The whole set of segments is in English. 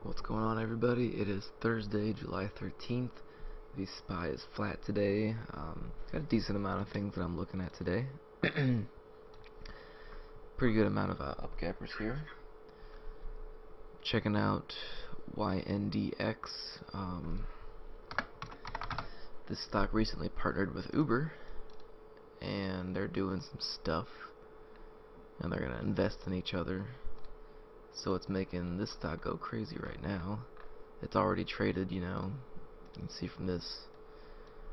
What's going on, everybody? It is Thursday, July 13th. The SPY is flat today. Got a decent amount of things that I'm looking at today. Pretty good amount of upgappers here. Checking out YNDX. This stock recently partnered with Uber, and they're doing some stuff, and they're going to invest in each other. So it's making this stock go crazy right now. It's already traded, you can see from this,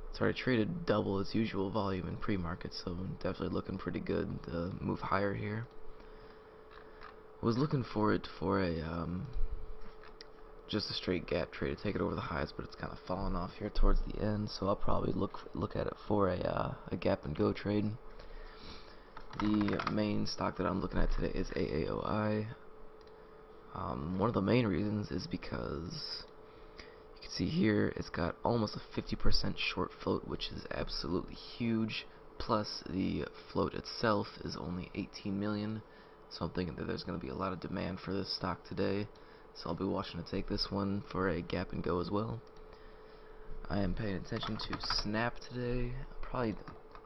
it's already traded double its usual volume in pre-market, so definitely looking pretty good to move higher here. Was looking for it for a just a straight gap trade to take it over the highs, but it's kind of fallen off here towards the end, so I'll probably look at it for a gap and go trade. The main stock that I'm looking at today is AAOI. One of the main reasons is because you can see here it's got almost a 50% short float, which is absolutely huge, plus the float itself is only 18 million, so I'm thinking that there's going to be a lot of demand for this stock today, so I'll be watching to take this one for a gap and go as well. I am paying attention to Snap today. I'm probably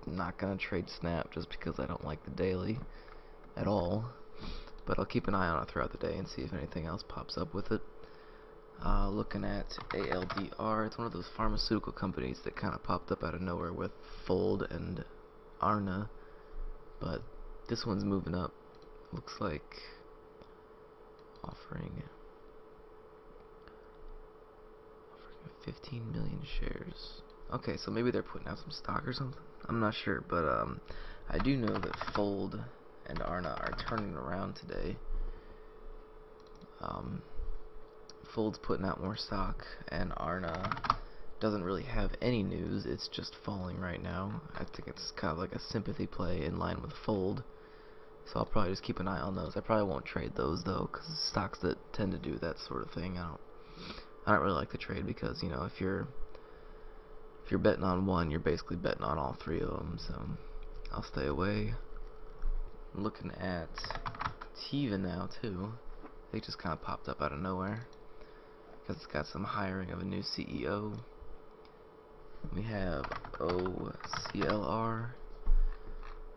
not going to trade Snap just because I don't like the daily at all, but I'll keep an eye on it throughout the day and see if anything else pops up with it. Looking at ALDR, it's one of those pharmaceutical companies that kind of popped up out of nowhere with Fold and Arna, but this one's moving up. Looks like offering 15 million shares. Okay, so maybe they're putting out some stock or something. I'm not sure, but I do know that Fold and Arna are turning around today. Fold's putting out more stock, and Arna doesn't really have any news. It's just falling right now. I think it's kind of like a sympathy play in line with Fold, so I'll probably just keep an eye on those. I probably won't trade those though, because stocks that tend to do that sort of thing, I don't really like to trade, because if you're betting on one, you're basically betting on all three of them. So I'll stay away. Looking at Tiva now too. They just kind of popped up out of nowhere because it's got some hiring of a new CEO. We have OCLR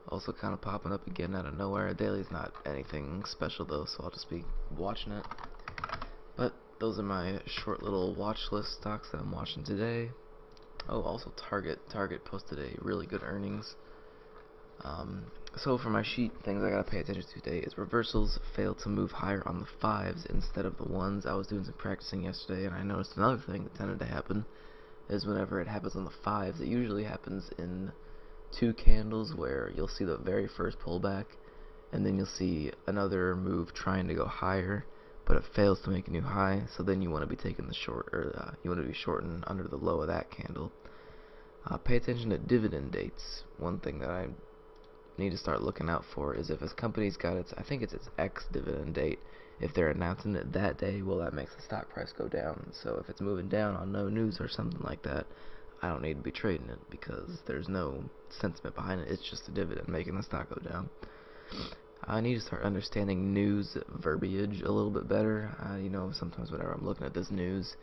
also kind of popping up again out of nowhere. Daily's not anything special though, so I'll just be watching it. But those are my short little watch list stocks that I'm watching today. Oh, also Target posted a really good earnings. So for my sheet, things I gotta pay attention to today is reversals failed to move higher on the 5s instead of the 1s. I was doing some practicing yesterday, and I noticed another thing that tended to happen is whenever it happens on the 5s, it usually happens in 2 candles where you'll see the very first pullback, and then you'll see another move trying to go higher, but it fails to make a new high. So then you want to be taking the short, or you want to be shorting under the low of that candle. Pay attention to dividend dates. One thing that I need to start looking out for is if a company's got its, I think it's its X dividend date, if they're announcing it that day, well, that makes the stock price go down. So if it's moving down on no news or something like that, I don't need to be trading it, because there's no sentiment behind it. It's just a dividend making the stock go down. I need to start understanding news verbiage a little bit better. Sometimes whenever I'm looking at this news,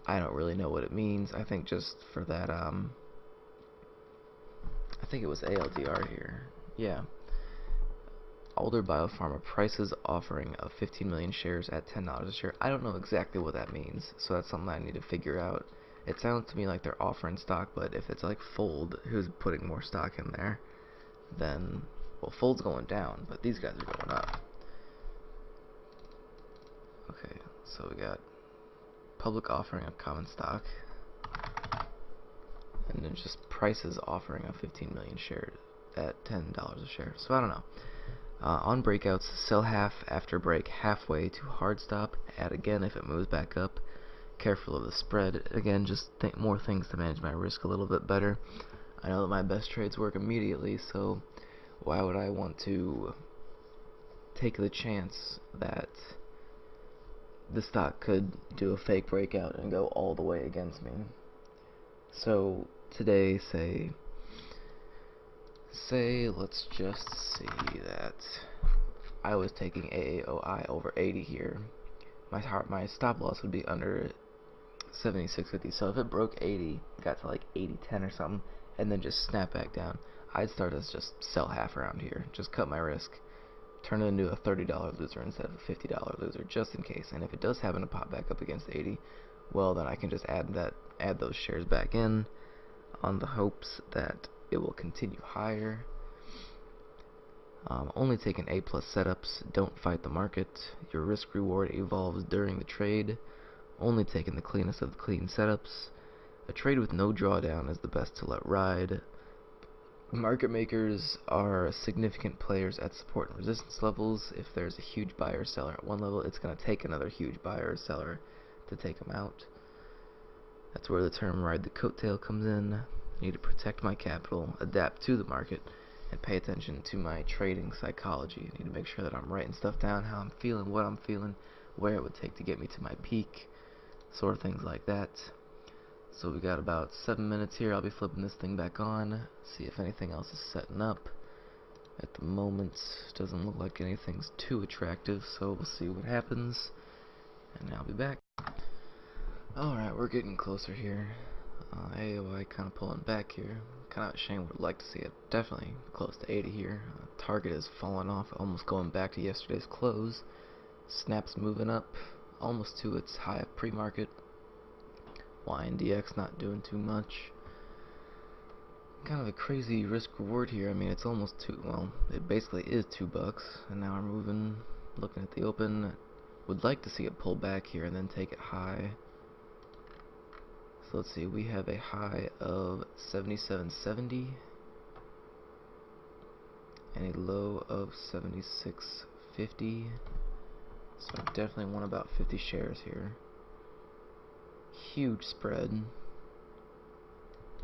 I don't really know what it means. I think just for that, I think it was ALDR here. Yeah. Alder Biopharma prices offering of 15 million shares at $10 a share. I don't know exactly what that means, so that's something I need to figure out. It sounds to me like they're offering stock, but if it's like Fold, who's putting more stock in there, then, well, Fold's going down, but these guys are going up. Okay, so we got public offering of common stock, and then just prices offering of 15 million shares at $10 a share. So I don't know. On breakouts, sell half after break halfway to hard stop, add again if it moves back up. Careful of the spread. Again, just more things to manage my risk a little bit better. I know that my best trades work immediately, so why would I want to take the chance that the stock could do a fake breakout and go all the way against me? So today, say let's just see that I was taking AAOI over 80 here. my stop loss would be under 76.50. So if it broke 80, got to like 80.10 or something, and then just snap back down, I'd start to just sell half around here, just cut my risk, turn it into a $30 loser instead of a $50 loser, just in case. And if it does happen to pop back up against 80, well, then I can just add those shares back in on the hopes that it will continue higher. Only taking A+ setups. Don't fight the market. Your risk reward evolves during the trade. Only taking the cleanest of the clean setups. A trade with no drawdown is the best to let ride. Market makers are significant players at support and resistance levels. If there's a huge buyer or seller at one level, it's going to take another huge buyer or seller to take them out. That's where the term ride the coattail comes in. I need to protect my capital, adapt to the market, and pay attention to my trading psychology. I need to make sure that I'm writing stuff down, how I'm feeling, what I'm feeling, where it would take to get me to my peak, sort of things like that. So we got about 7 minutes here. I'll be flipping this thing back on, see if anything else is setting up. At the moment, doesn't look like anything's too attractive, so we'll see what happens, and I'll be back. Alright, we're getting closer here. AOI kind of pulling back here. Kind of ashamed, would like to see it definitely close to 80 here. Target is falling off, almost going back to yesterday's close. Snap's moving up, almost to its high of pre-market. YNDX not doing too much. Kind of a crazy risk reward here. I mean, it's almost well, it basically is $2, and now we're moving, looking at the open. Would like to see it pull back here and then take it high. So let's see, we have a high of 77.70 and a low of 76.50. So I definitely want about 50 shares here. Huge spread.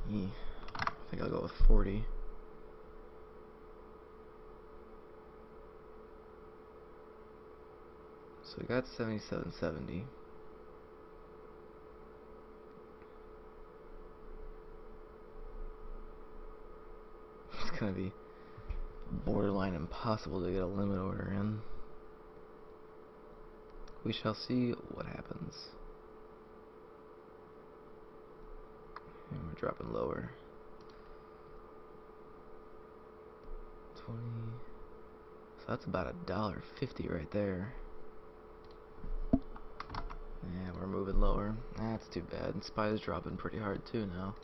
I think I'll go with 40. So we got 77.70. It's gonna be borderline impossible to get a limit order in. We shall see what happens. And we're dropping lower. 20. So that's about $1.50 right there. Yeah, we're moving lower. That's too bad. And SPY's dropping pretty hard too now.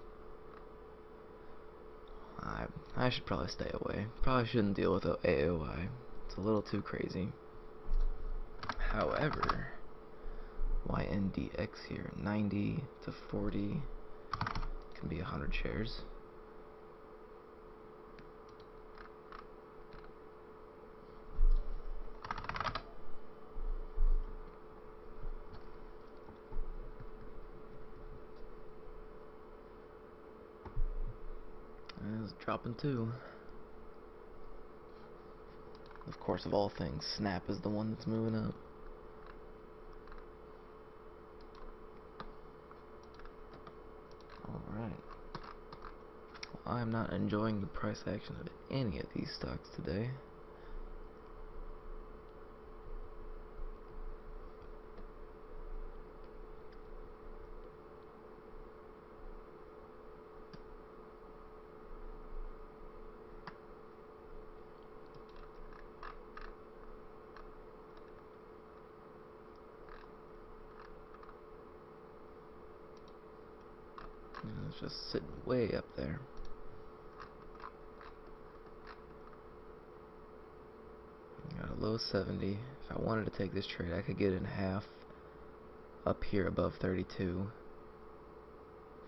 I should probably stay away. Probably shouldn't deal with AOI. It's a little too crazy. However, YNDX here, 90 to 40, can be 100 shares. And it's dropping too. Of course, of all things, Snap is the one that's moving up. Alright. Well, I'm not enjoying the price action of any of these stocks today. It's just sitting way up there. Got a low 70. If I wanted to take this trade, I could get it in half up here above 32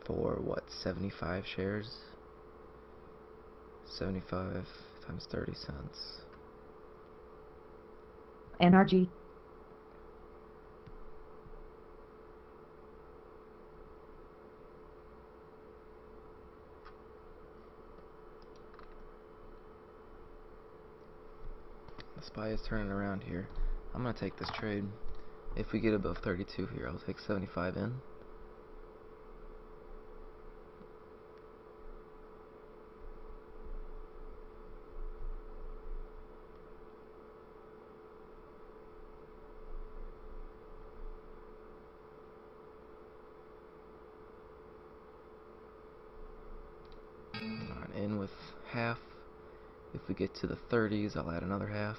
for what, 75 shares? 75 times 30 cents. NRG. SPY is turning around here. I'm gonna take this trade. If we get above 32 here, I'll take 75 in. half. If we get to the 30s, I'll add another half.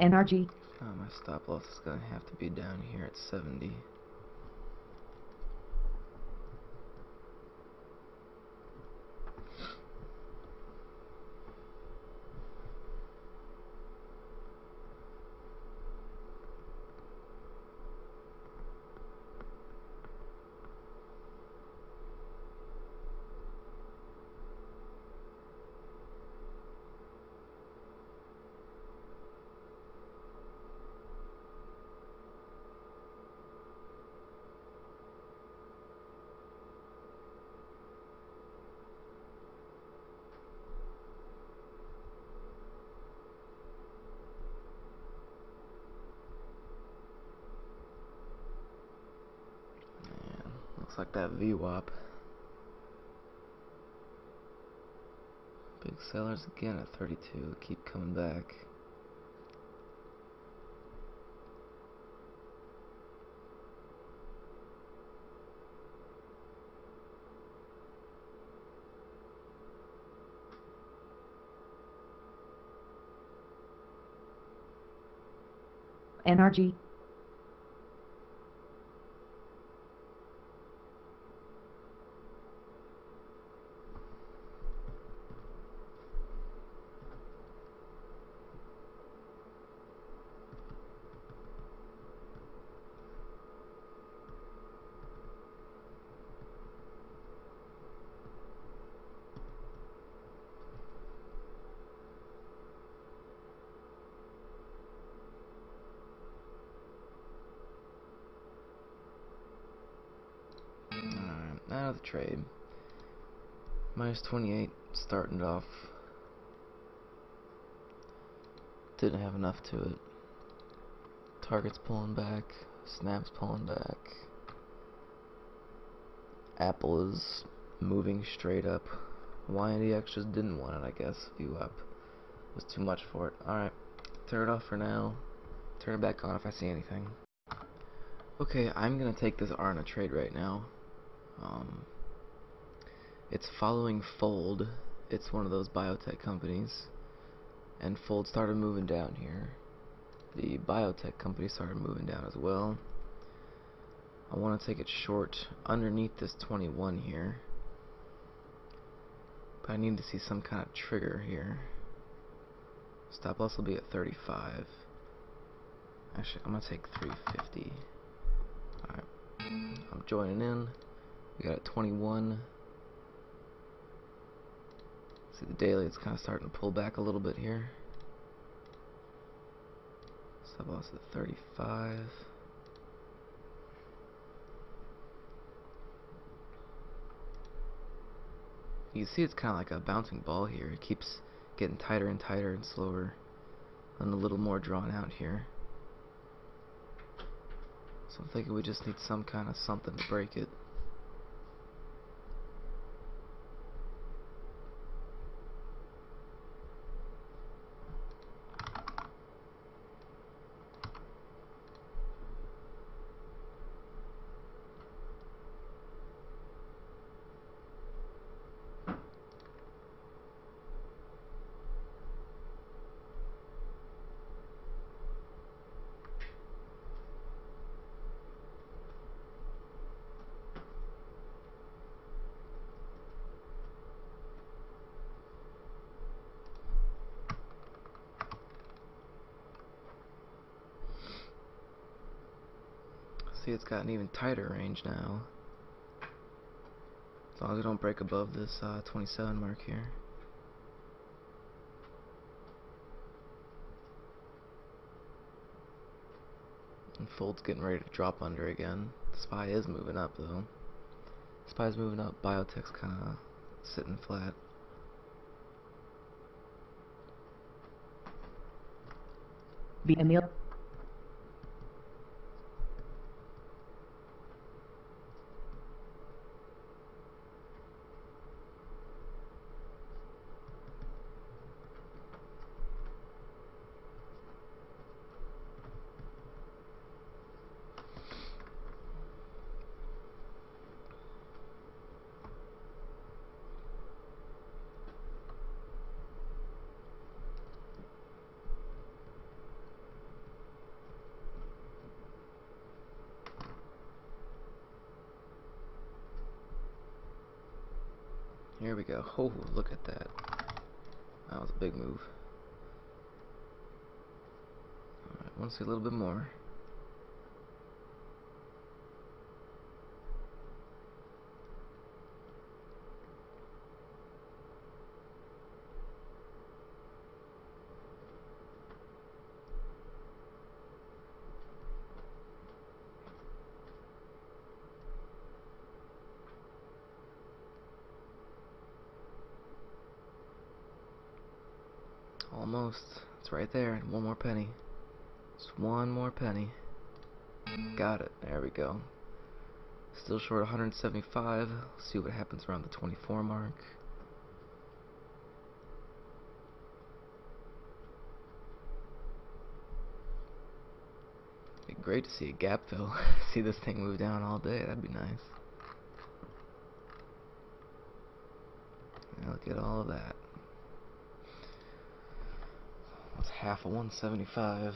NRG. My stop loss is going to have to be down here at 70. Looks like that VWAP. Big sellers again at 32. Keep coming back. NRG. Out of the trade. Minus 28, starting it off. Didn't have enough to it. Target's pulling back. Snap's pulling back. Apple is moving straight up. YNDX just didn't want it, I guess. View up was too much for it. Alright, turn it off for now. Turn it back on if I see anything. Okay, I'm gonna take this R in a trade right now. It's following Fold. It's one of those biotech companies, and Fold started moving down here. The biotech company started moving down as well. I want to take it short underneath this 21 here, but I need to see some kind of trigger here. Stop loss will be at 35. Actually, I'm gonna take 350. Alright, I'm joining in. We got a 21. See the daily, it's kind of starting to pull back a little bit here. Stop loss at 35. You can see it's kind of like a bouncing ball here. It keeps getting tighter and tighter and slower, and a little more drawn out here. So I'm thinking we just need some kind of something to break it. See, it's got an even tighter range now. As long as we don't break above this 27 mark here. And Fold's getting ready to drop under again. SPY is moving up though. SPY's moving up. Biotech's kind of sitting flat. VML. Here we go. Oh, look at that. That was a big move. Alright, want to see a little bit more. Almost. It's right there. One more penny. Just one more penny. Got it. There we go. Still short 175. Let's see what happens around the 24 mark. It'd be great to see a gap fill. See this thing move down all day. That'd be nice. Yeah, look at all of that. That's half of 175.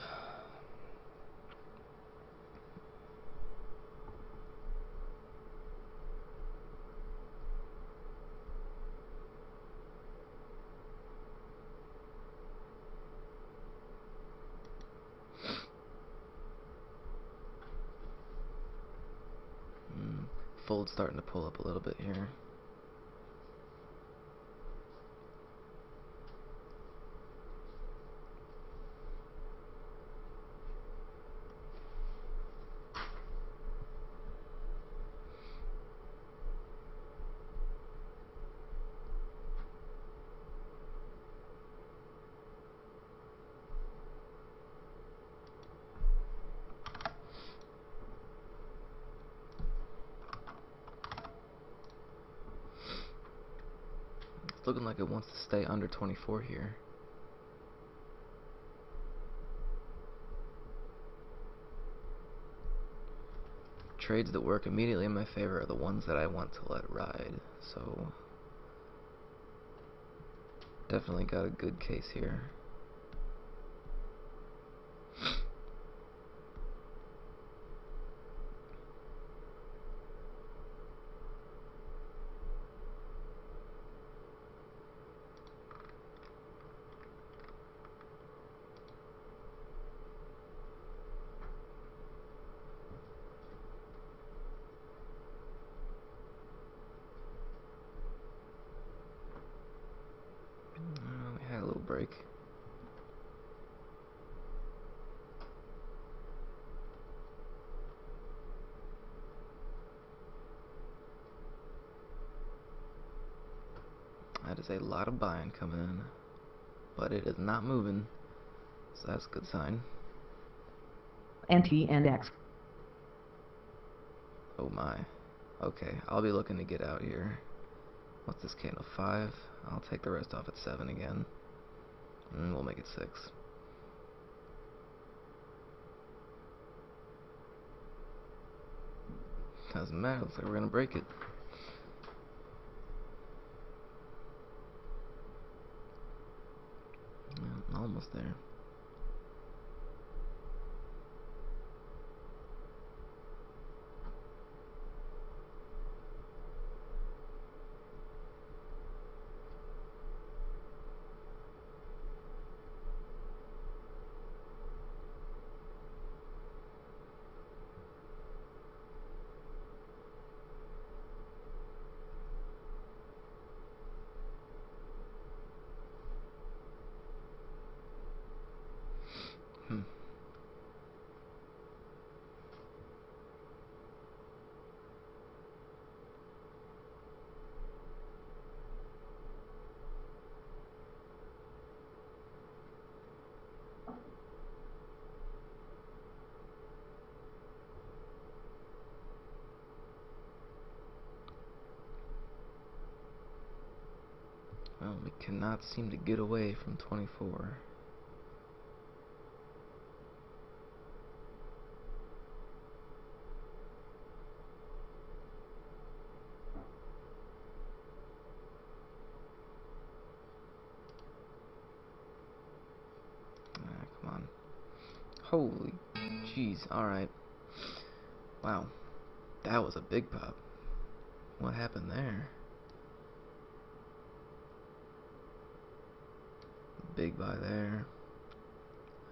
Fold's starting to pull up a little bit here. Looking like it wants to stay under 24 here. Trades that work immediately in my favor are the ones that I want to let ride. So definitely got a good case here. We had a little break. That is a lot of buying coming in, but it is not moving, so that's a good sign. NT and X. Oh my. Okay, I'll be looking to get out here. What's this candle? 5? I'll take the rest off at 7 again. And we'll make it 6. Doesn't matter, looks like we're gonna break it. Yeah, almost there. Well, we cannot seem to get away from 24. Come on. Holy jeez, alright. Wow. That was a big pop. What happened there? big buy there.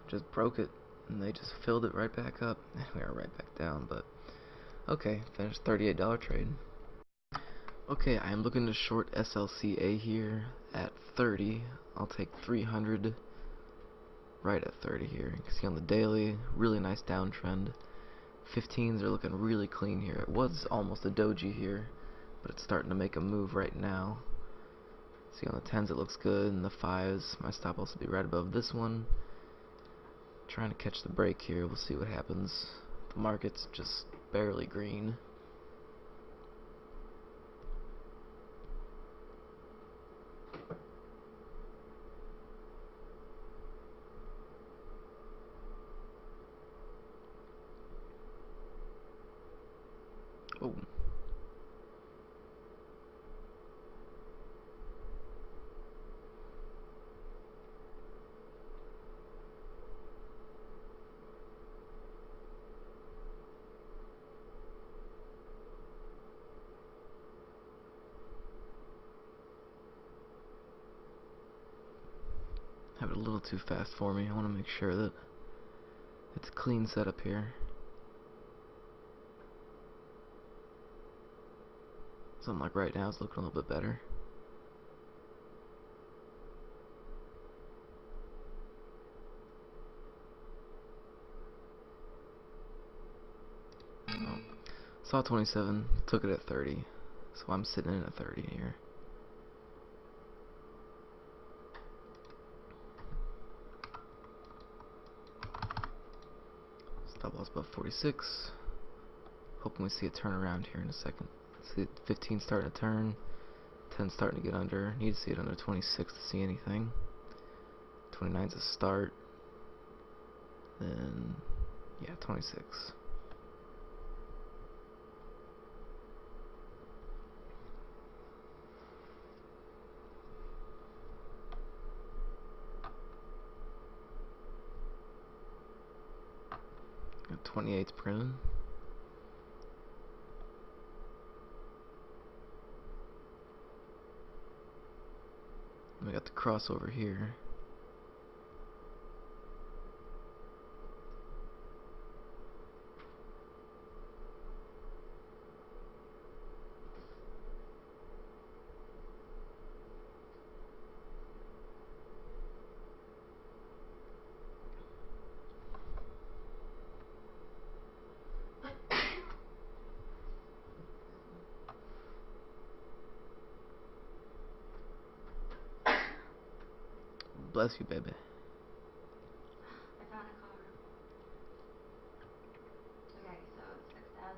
Just broke it, and they just filled it right back up. We are right back down, but okay, finished $38 trade. Okay, I am looking to short SLCA here at 30. I'll take 300 right at 30 here. You can see on the daily, really nice downtrend. 15s are looking really clean here. It was almost a doji here, but it's starting to make a move right now. See on the 10s it looks good, and the 5s, my stop loss will be right above this one. Trying to catch the break here, we'll see what happens. The market's just barely green. Oh. Have it a little too fast for me. I want to make sure that it's a clean setup here. Something like right now it's looking a little bit better. Oh. Saw 27, took it at 30, so I'm sitting in at 30 here. Stop loss above 46. Hoping we see a turnaround here in a second. See 15 starting to turn, 10 starting to get under. Need to see it under 26 to see anything. 29's a start. Then, yeah, 26. Got 28's printed. We got the crossover here. Bless you, baby. I found a car. Okay, so it's $6,997.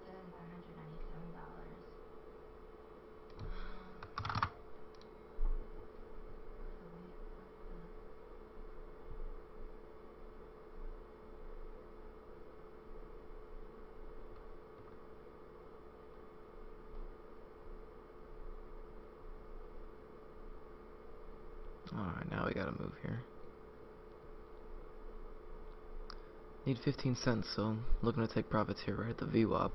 Alright, now we gotta move here. Need 15 cents, so I'm looking to take profits here right at the VWAP.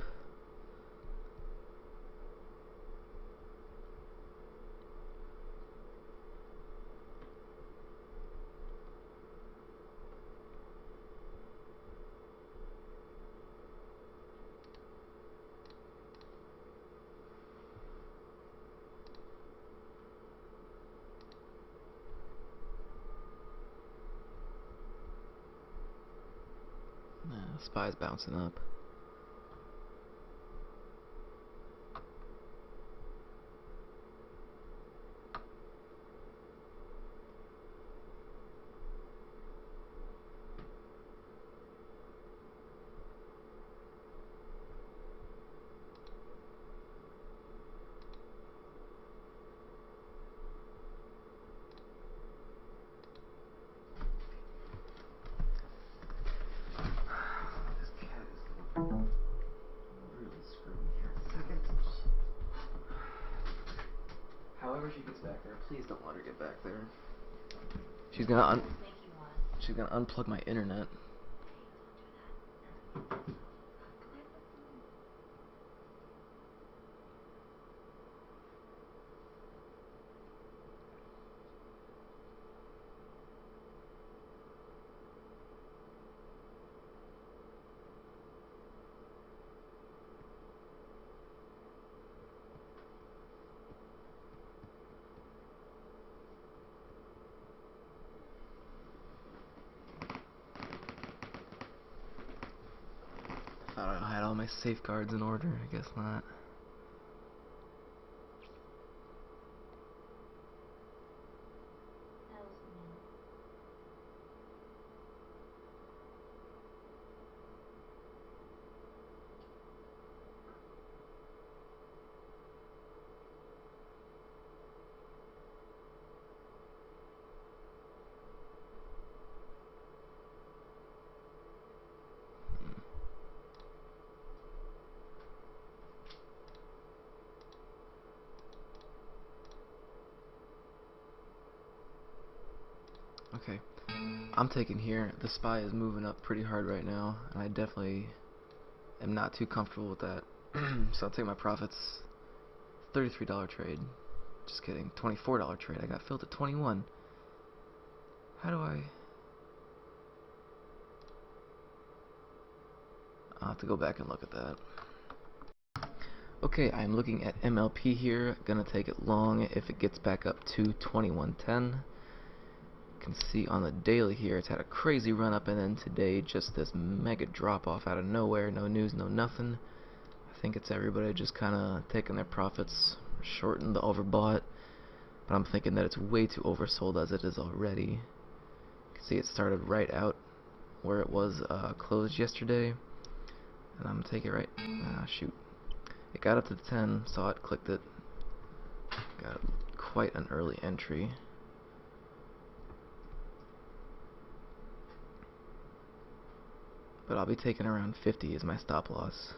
SPY's bouncing up. However she gets back there, please don't let her get back there. She's gonna unplug my internet. Thought I had all my safeguards in order. I guess not. That was me. Okay, I'm taking here. The SPY is moving up pretty hard right now, and I definitely am not too comfortable with that. So I'll take my profits. $33 trade. Just kidding. $24 trade. I got filled at 21. How do I? I'll have to go back and look at that. Okay, I'm looking at MLP here. Gonna take it long if it gets back up to 21.10. Can see on the daily here it's had a crazy run up, and then today just this mega drop off out of nowhere. No news, no nothing. I think it's everybody just kinda taking their profits, shorting the overbought, but I'm thinking that it's way too oversold as it is already. You can see it started right out where it was closed yesterday, and I'm gonna take it right. Shoot, it got up to 10, saw it, clicked it, got quite an early entry. But I'll be taking around 50 as my stop loss.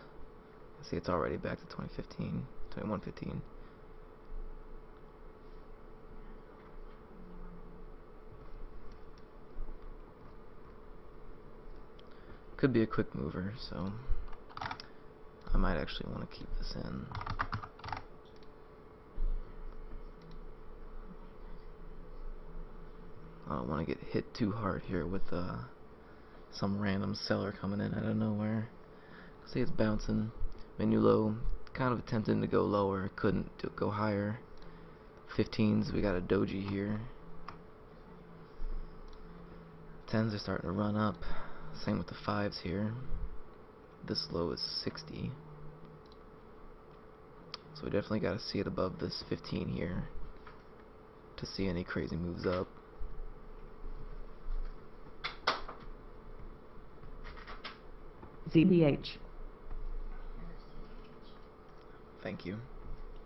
See, it's already back to 2015, 21.15. Could be a quick mover, so I might actually want to keep this in. I don't want to get hit too hard here with some random seller coming in out of nowhere. See, it's bouncing. Menu low, kind of attempting to go lower, couldn't go higher. 15s, we got a doji here. 10s are starting to run up. Same with the 5s here. This low is 60. So we definitely got to see it above this 15 here to see any crazy moves up. ZPH. Thank you.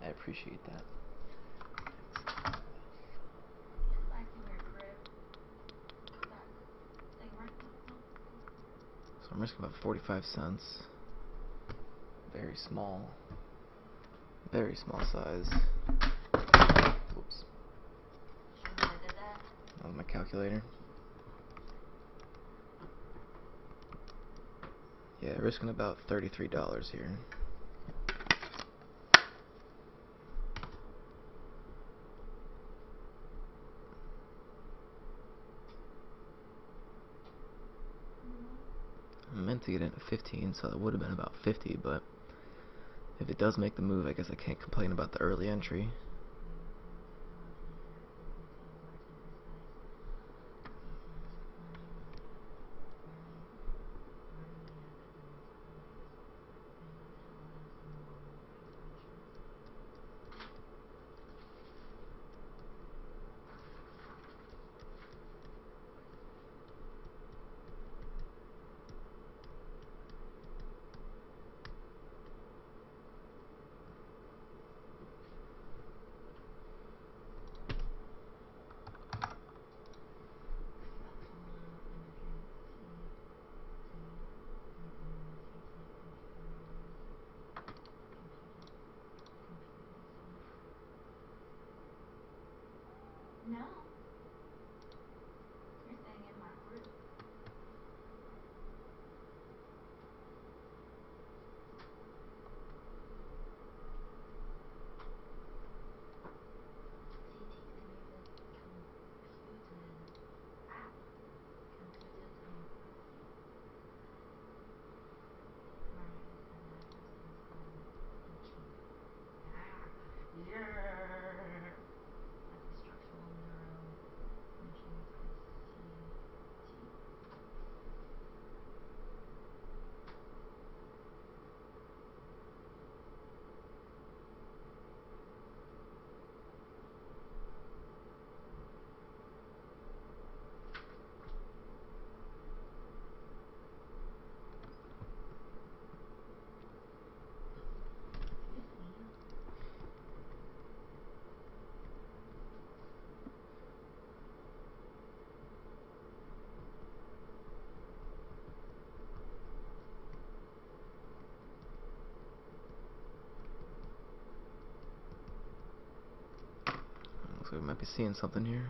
I appreciate that. Like you wear crib. That thing right now. So I'm risking about 45 cents. Very small. Very small size. Whoops. Sure I did that. That was my calculator. Yeah, risking about $33 here. I meant to get in at 15, so it would have been about 50, but if it does make the move, I guess I can't complain about the early entry. Looks like we might be seeing something here.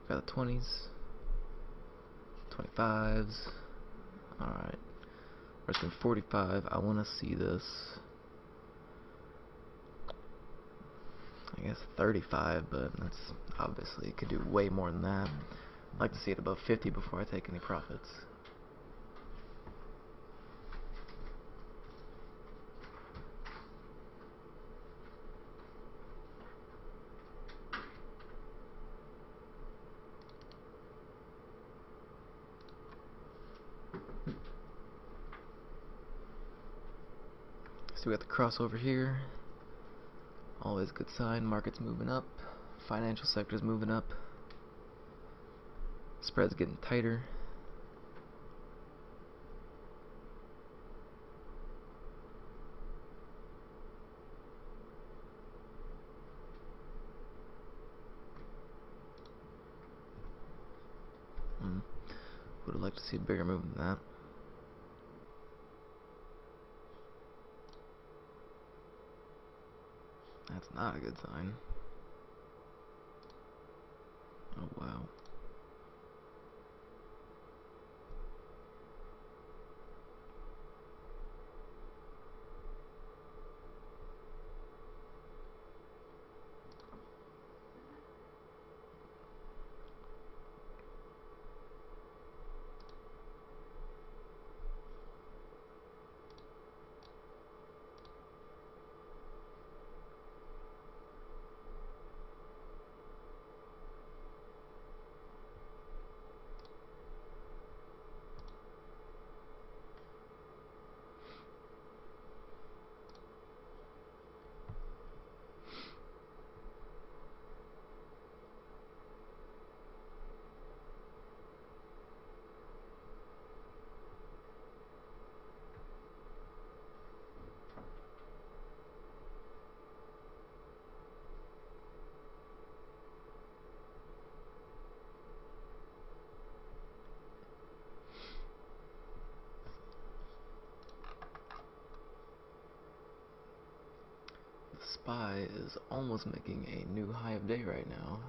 Got the 20s, 25s. Alright. We're at 45. I want to see this. I guess 35, but that's obviously could do way more than that. I'd like to see it above 50 before I take any profits. So we got the crossover here. Always a good sign. Market's moving up. Financial sector's moving up. Spread's getting tighter. Would have liked to see a bigger move than that. That's not a good sign. Oh wow. SPY is almost making a new high of day right now.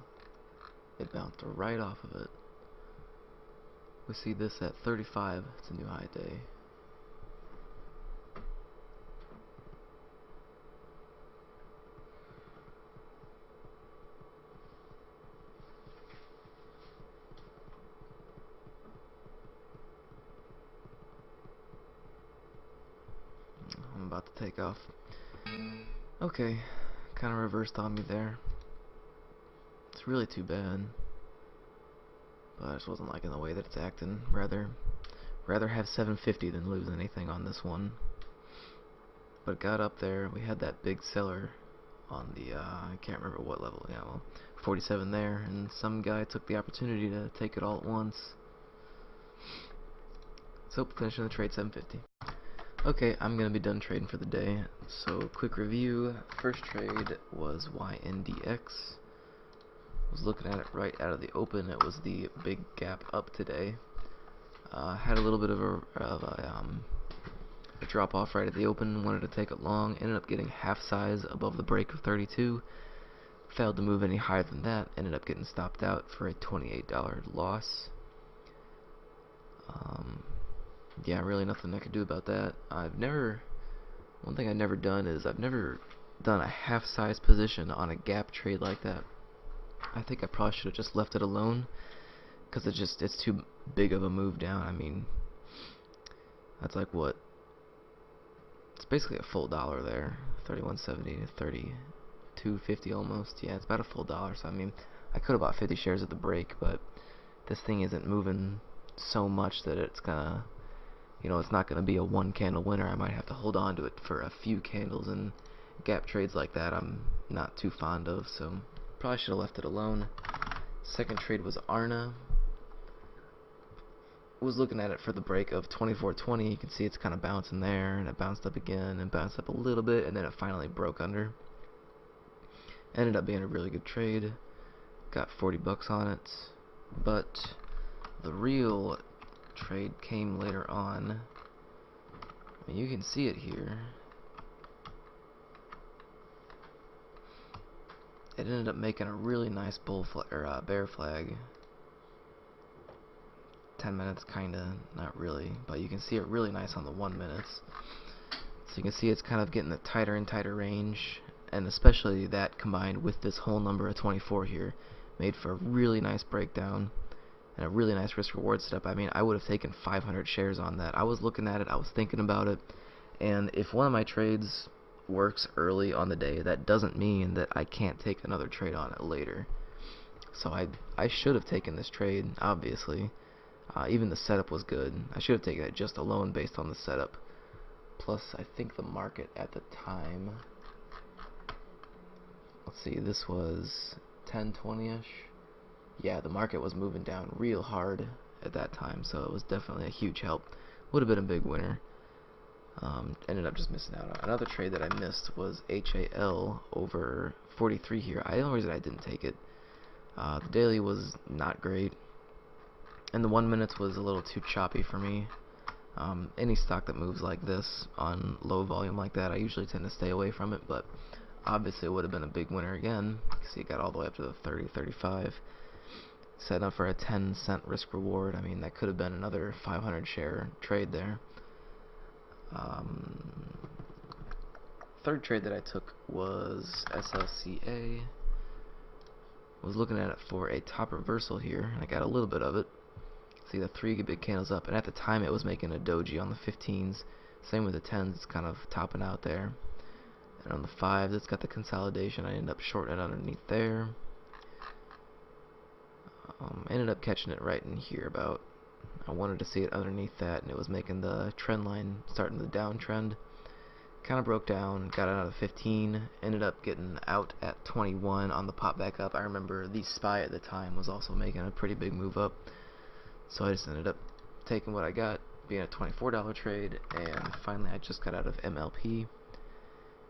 It bounced right off of it. We see this at 35. It's a new high day. I'm about to take off. Okay, kind of reversed on me there. It's really too bad, but I just wasn't liking the way that it's acting. Rather have 750 than lose anything on this one. But it got up there. We had that big seller on the I can't remember what level. Yeah, well, 47 there, and some guy took the opportunity to take it all at once. So finishing the trade 750. Okay, I'm gonna be done trading for the day. So quick review. First trade was YNDX. Was looking at it right out of the open. It was the big gap up today. Had a little bit of a drop off right at the open. Wanted to take it long. Ended up getting half size above the break of 32. Failed to move any higher than that. Ended up getting stopped out for a $28 loss. Yeah, really nothing I could do about that. One thing I've never done is I've never done a half size position on a gap trade like that. I think I probably should have just left it alone, because it's too big of a move down. I mean, that's like what? It's basically a full dollar there. 31.70 to 32.50 almost. Yeah, it's about a full dollar. So I mean, I could have bought 50 shares at the break, but this thing isn't moving so much that it's gonna, it's not gonna be a one candle winner. I might have to hold on to it for a few candles, and gap trades like that I'm not too fond of, so probably should have left it alone. Second trade was Arna. Was looking at it for the break of 24.20. You can see it's kind of bouncing there, and it bounced up again and bounced up a little bit, and then it finally broke under. Ended up being a really good trade. Got 40 bucks on it, but the real trade came later on. I mean, you can see it here. it ended up making a really nice bear flag. 10 minutes, kinda, not really, but you can see it really nice on the 1 minutes. So you can see it's kind of getting a tighter and tighter range, and especially that combined with this whole number of 24 here made for a really nice breakdown and a really nice risk reward setup. I mean, I would have taken 500 shares on that. I was looking at it, I was thinking about it, and if one of my trades works early on the day, that doesn't mean that I can't take another trade on it later. So I should have taken this trade, obviously. Even the setup was good. I should have taken it just alone based on the setup. Plus, I think the market at the time, let's see, this was 10:20ish. Yeah, the market was moving down real hard at that time, so it was definitely a huge help. Would have been a big winner. Ended up just missing out on. Another trade that I missed was HAL over 43 here. The only reason I didn't take it, the daily was not great, and the 1 minutes was a little too choppy for me. Any stock that moves like this on low volume like that, I usually tend to stay away from it, but obviously it would have been a big winner again. You can see it got all the way up to the 30, 35. Set up for a 10-cent risk reward. I mean, that could have been another 500 share trade there. Third trade that I took was SLCA. Was looking at it for a top reversal here, and I got a little bit of it. See the 3 big candles up, and at the time it was making a doji on the 15s. Same with the 10s, it's kind of topping out there. And on the 5s, it's got the consolidation. I ended up shorting it underneath there. Ended up catching it right in here about. I wanted to see it underneath that, and it was making the trend line starting the downtrend. Kind of broke down, got out of 15, ended up getting out at 21 on the pop back up. I remember the SPY at the time was also making a pretty big move up, so I just ended up taking what I got, being a $24 trade, and finally I just got out of MLP.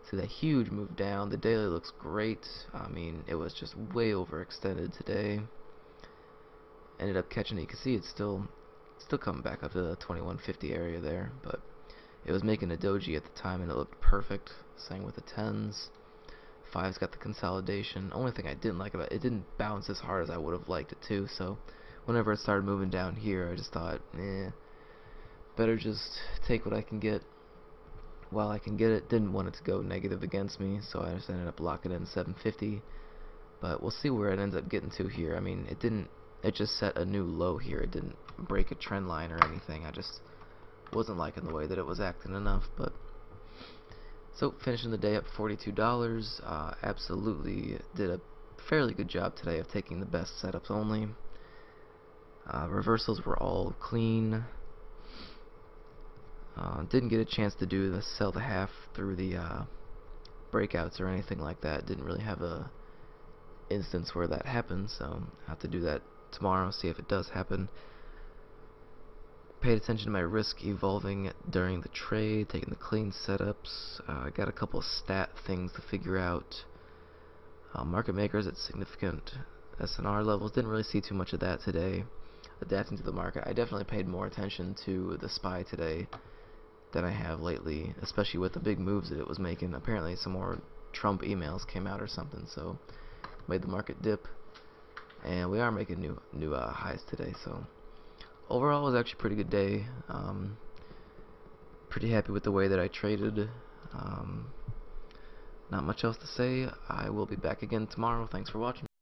See that huge move down. The daily looks great. I mean, it was just way overextended today. Ended up catching it. You can see it's still coming back up to the 2150 area there, but it was making a doji at the time and it looked perfect. Same with the 10s. 5's got the consolidation. Only thing I didn't like about it, it didn't bounce as hard as I would have liked it to, so whenever it started moving down here, I just thought, better just take what I can get while I can get it. Didn't want it to go negative against me, so I just ended up locking in 750. But we'll see where it ends up getting to here. I mean, it just set a new low here. It didn't break a trend line or anything. I just wasn't liking the way that it was acting enough. But so finishing the day up $42. Absolutely did a fairly good job today of taking the best setups only. Reversals were all clean. Didn't get a chance to do the sell the half through the breakouts or anything like that. Didn't really have a instance where that happened, so I have to do that tomorrow, see if it does happen. Paid attention to my risk evolving during the trade, taking the clean setups. I got a couple of stat things to figure out. Market makers at significant SNR levels. Didn't really see too much of that today. Adapting to the market. I definitely paid more attention to the SPY today than I have lately, especially with the big moves that it was making. Apparently some more Trump emails came out or something, so made the market dip. And we are making new highs today, so overall it was actually a pretty good day. Pretty happy with the way that I traded. Not much else to say. I will be back again tomorrow. Thanks for watching.